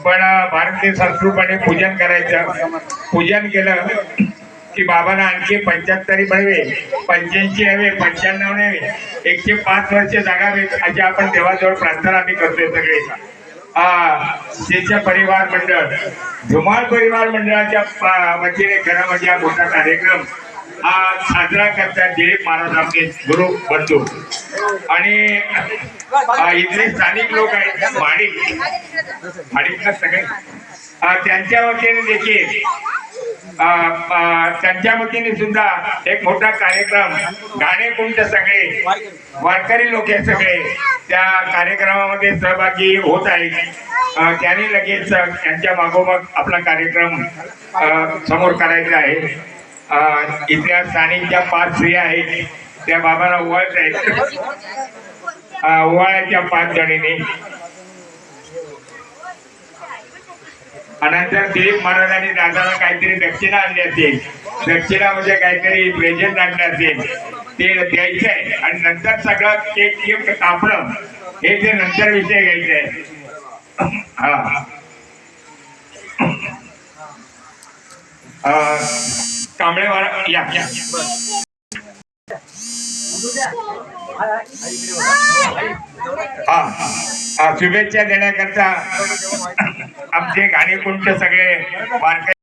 पण भारतीय संस्कृतीने पूजन करायचं. पूजन केलं की बाबांना आणखी 75 मिळवे, 85 हवे, 95 नव्हे, 105 वर्ष जगावेत अशी आपण देवाजवळ प्रार्थना आम्ही करतोय सगळे. शेष परिवार मंडळ, धुमाळ परिवार मंडळाच्या वतीने घरामध्ये हा मोठा कार्यक्रम साजरा करतात. दिलीप महाराज आमचे गुरु बंधू आणि इथले स्थानिक लोक आहेत, माडिक सगळे, त्यांच्या वतीने देखील त्यांच्या वतीने सुद्धा एक मोठा कार्यक्रम, गाणे कुंट, सगळे वारकरी लोक सगळे त्या कार्यक्रमामध्ये सहभागी होत आहेत. त्यांनी लगेच त्यांच्या मागोमाग आपला कार्यक्रम समोर करायचा आहे. इथल्या स्थानिक ज्या 5 स्त्रिया आहेत त्या बाबांना ओवाळत आहेत. ओवाळ्याच्या 5 जणींनी. नंतर दिलीप महाराजांनी दादाला काहीतरी दक्षिणा आणली असेल, दक्षिणामध्ये काहीतरी प्रेझेंट आणलं असेल, ते द्यायचं आहे. आणि नंतर सगळं केक गिफ्ट कापणं हे ते नंतर विषय घ्यायचा आहे. कांबळेवाडा या शुभेच्छा देण्याकरता आमचे गाणे कुंट सगळे वारकरी